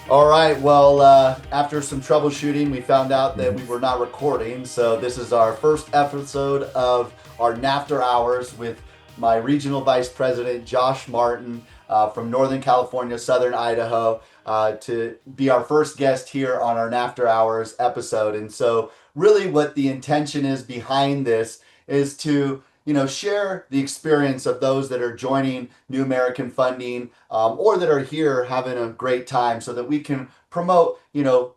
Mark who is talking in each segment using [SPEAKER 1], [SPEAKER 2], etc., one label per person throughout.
[SPEAKER 1] All right. Well, after some troubleshooting, we found out that we
[SPEAKER 2] Mhm.
[SPEAKER 1] were not recording. So this is our first episode of our NAFter Hours with my regional vice president, Josh Martin, from Northern California, Southern Idaho, to be our first guest here on our NAFter Hours episode. And so, really, what the intention is behind this is to share the experience of those that are joining New American Funding, or that are here having a great time, so that we can promote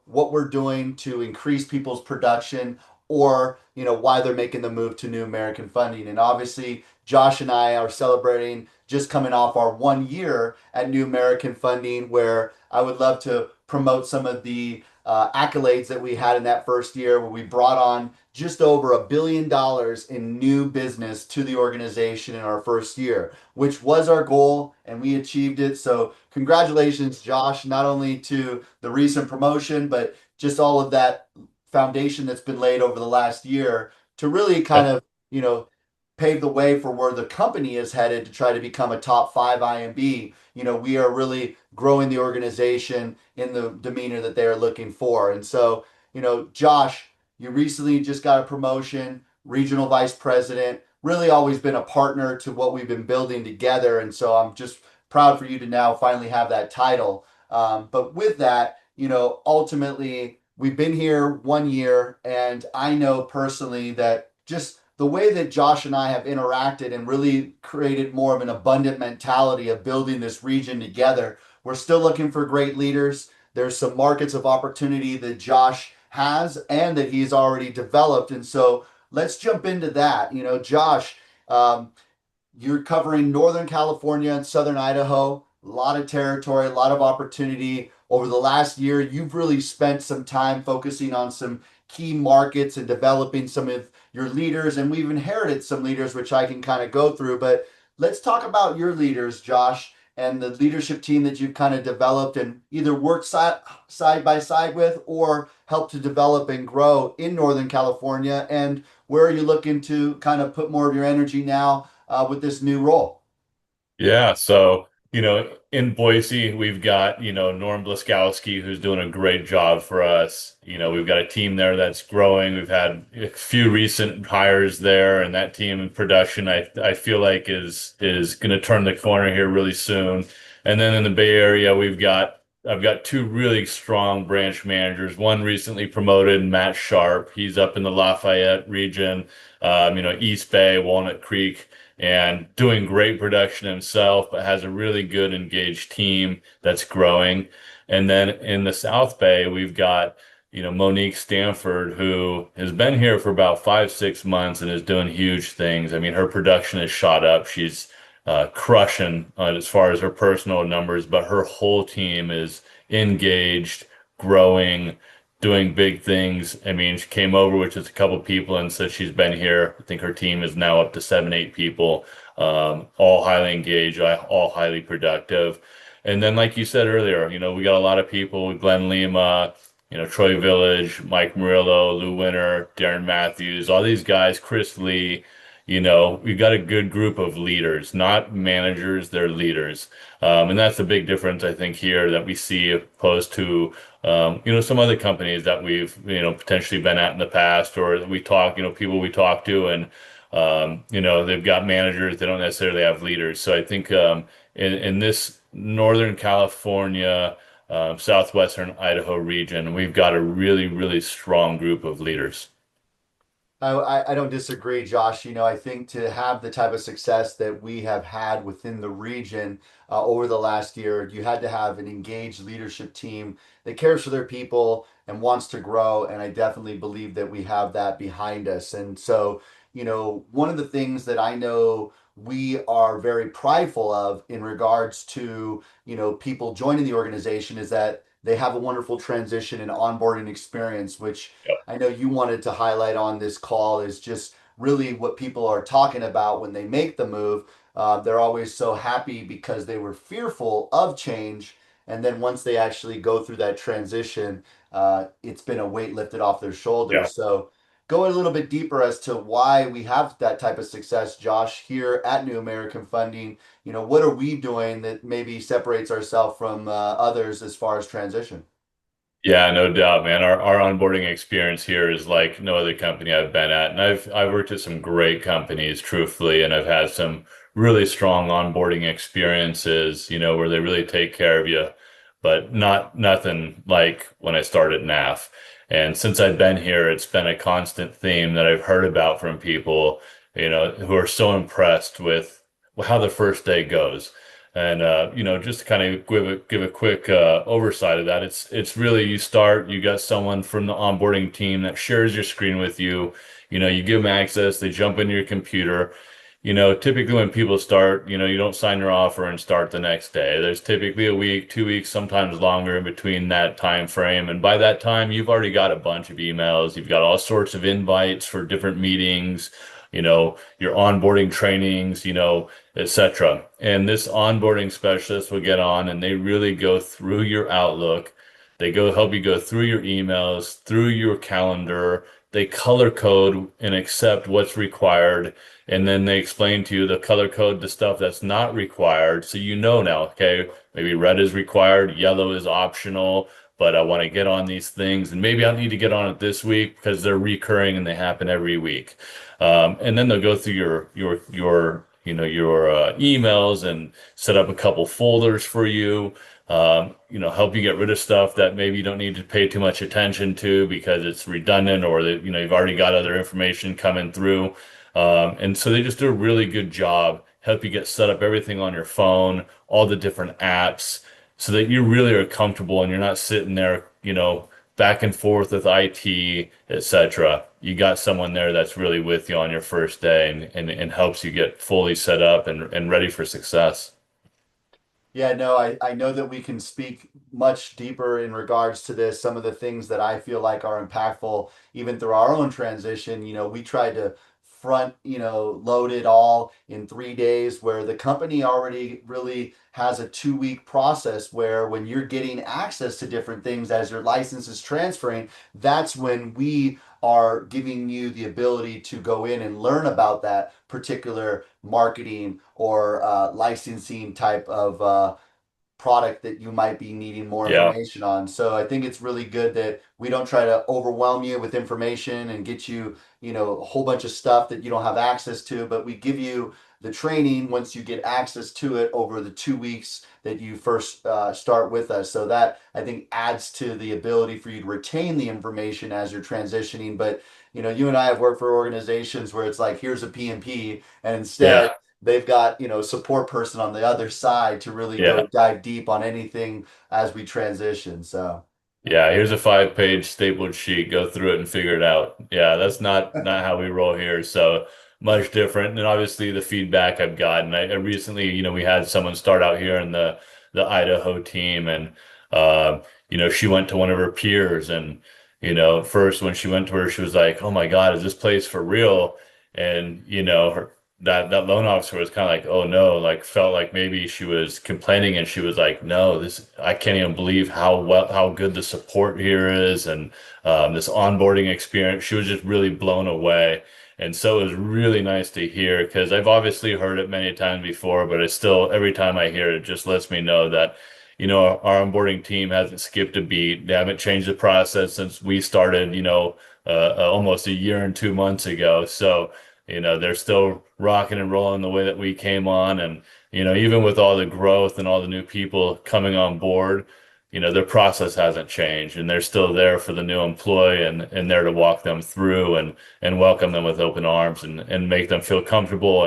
[SPEAKER 1] what we're doing to increase people's production, or why they're making the move to New American Funding. And obviously, Josh and I are celebrating just coming off our 1 year at New American Funding, where I would love to promote some of the accolades that we had in that first year, where we brought on just over $1 billion in new business to the organization in our first year, which was our goal, and we achieved it. So, congratulations, Josh, not only to the recent promotion, but just all of that foundation that's been laid over the last year to really kind
[SPEAKER 2] Yep.
[SPEAKER 1] of, pave the way for where the company is headed to try to become a top five IMB. We are really growing the organization in the demeanor that they are looking for. And so, Josh, you recently just got a promotion, regional vice president, really always been a partner to what we've been building together. And so I'm just proud for you to now finally have that title. But with that, ultimately, we've been here 1 year, and I know personally that just the way that Josh and I have interacted and really created more of an abundant mentality of building this region together. We're still looking for great leaders. There's some markets of opportunity that Josh has and that he's already developed. And so let's jump into that. Josh, um, you're covering Northern California and Southern Idaho, a lot of territory, a lot of opportunity. Over the last year, you've really spent some time focusing on some key markets and developing some of your leaders. And we've inherited some leaders, which I can kind of go through. But let's talk about your leaders, Josh, and the leadership team that you've kind of developed and either worked side by side with, or helped to develop and grow in Northern California. And where are you looking to kind of put more of your energy now with this new role?
[SPEAKER 2] Yeah. So, in Boise, we've got, Norm Blaskowski, who's doing a great job for us. We've got a team there that's growing. We've had a few recent hires there, and that team in production, I feel like is going to turn the corner here really soon. And then in the Bay Area, I've got two really strong branch managers. One recently promoted, Matt Sharp. He's up in the Lafayette region, East Bay, Walnut Creek, and doing great production himself, but has a really good engaged team that's growing. And then in the South Bay, we've got, Monique Stanford, who has been here for about 5, 6 months and is doing huge things. I mean, her production has shot up. She's crushing as far as her personal numbers, but her whole team is engaged, growing, doing big things. I mean, she came over with just a couple people, and since she's been here, I think her team is now up to 7, 8 people, all highly engaged, all highly productive. And then, like you said earlier, we got a lot of people, Glenn Lima, Troy Village, Mike Murillo, Lou Winter, Darren Matthews, all these guys, Chris Lee. We've got a good group of leaders, not managers, they're leaders. And that's the big difference, I think, here that we see opposed to some other companies that we've, potentially been at in the past, or that we talk, people we talk to, and they've got managers, they don't necessarily have leaders. So I think in this Northern California, Southwestern Idaho region, we've got a really, really strong group of leaders.
[SPEAKER 1] I don't disagree, Josh. I think to have the type of success that we have had within the region over the last year, you had to have an engaged leadership team that cares for their people and wants to grow. And I definitely believe that we have that behind us. And so, one of the things that I know we are very prideful of in regards to, people joining the organization is that they have a wonderful transition and onboarding experience, which I know you wanted to highlight on this call is just really what people are talking about when they make the move. They're always so happy because they were fearful of change. And then once they actually go through that transition, it's been a weight lifted off their
[SPEAKER 2] Yeah.
[SPEAKER 1] shoulders. So go a little bit deeper as to why we have that type of success, Josh, here at New American Funding. What are we doing that maybe separates ourselves from others as far as transition?
[SPEAKER 2] Yeah, no doubt, man. Our onboarding experience here is like no other company I've been at. And I've worked at some great companies, truthfully, and I've had some really strong onboarding experiences, where they really take care of you, but nothing like when I started NAF. And since I've been here, it's been a constant theme that I've heard about from people, who are so impressed with how the first day goes. And just to kind of give a quick oversight of that, it's really you got someone from the onboarding team that shares your screen with you. You give them access, they jump into your computer. Typically when people start, you don't sign your offer and start the next day. There's typically a week, 2 weeks, sometimes longer in between that time frame. And by that time, you've already got a bunch of emails. You've got all sorts of invites for different meetings, your onboarding trainings, etc. And this onboarding specialist will get on and they really go through your Outlook. They go help you go through your emails, through your calendar. They color code and accept what's required. And then they explain to you the color code, the stuff that's not required. So now, okay, maybe red is required, yellow is optional, but I want to get on these things. And maybe I need to get on it this week because they're recurring and they happen every week. And then they'll go through your emails and set up a couple folders for you. Help you get rid of stuff that maybe you don't need to pay too much attention to because it's redundant or that, you've already got other information coming through. And so they just do a really good job, help you get set up everything on your phone, all the different apps, so that you really are comfortable and you're not sitting there, back and forth with IT, etc. You got someone there that's really with you on your first day and helps you get fully set up and ready for success.
[SPEAKER 1] Yeah, no, I know that we can speak much deeper in regards to this. Some of the things that I feel like are impactful, even through our own transition, we tried to load it all in 3 days, where the company already really has a 2 week process where when you're getting access to different things as your license is transferring, that's when we are giving you the ability to go in and learn about that particular marketing or licensing type of product that you might be needing more
[SPEAKER 2] Yeah.
[SPEAKER 1] information on. So I think it's really good that we don't try to overwhelm you with information and get you, a whole bunch of stuff that you don't have access to, but we give you the training once you get access to it over the 2 weeks that you first start with us. So that I think adds to the ability for you to retain the information as you're transitioning. But you and I have worked for organizations where it's like, here's a PMP, and instead
[SPEAKER 2] Yeah.
[SPEAKER 1] they've got support person on the other side to really
[SPEAKER 2] Yeah.
[SPEAKER 1] go dive deep on anything as we transition. So
[SPEAKER 2] Yeah, here's a 5-page stapled sheet. Go through it and figure it out. Yeah, that's not how we roll here. So much different. And obviously the feedback I've gotten. I recently, we had someone start out here in the Idaho team, and she went to one of her peers, and first when she went to her, she was like, "Oh my God, is this place for real?" And that loan officer was kind of like, "Oh no," like felt like maybe she was complaining, and she was like, "No, this I can't even believe how good the support here is, and this onboarding experience." She was just really blown away, and so it was really nice to hear because I've obviously heard it many times before, but it's still every time I hear it, it just lets me know that our onboarding team hasn't skipped a beat. They haven't changed the process since we started, almost a year and 2 months ago. So they're still rocking and rolling the way that we came on. And, even with all the growth and all the new people coming on board, their process hasn't changed and they're still there for the new employee and there to walk them through and welcome them with open arms and make them feel comfortable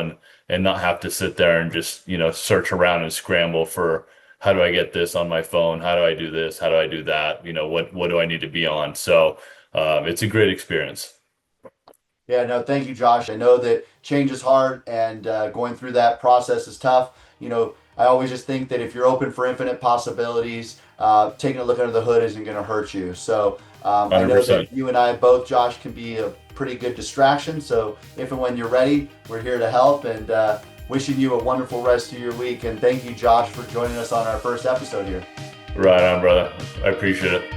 [SPEAKER 2] and not have to sit there and just, search around and scramble for how do I get this on my phone? How do I do this? How do I do that? What do I need to be on? So, it's a great experience.
[SPEAKER 1] yeah, no, thank you, Josh. I know that change is hard, and going through that process is tough. I always just think that if you're open for infinite possibilities, taking a look under the hood isn't going to hurt you. So I know that
[SPEAKER 2] 100%.
[SPEAKER 1] you and I both, Josh, can be a pretty good distraction. So if and when you're ready, we're here to help, and wishing you a wonderful rest of your week. And thank you, Josh, for joining us on our first episode here.
[SPEAKER 2] Right on, brother. I appreciate it.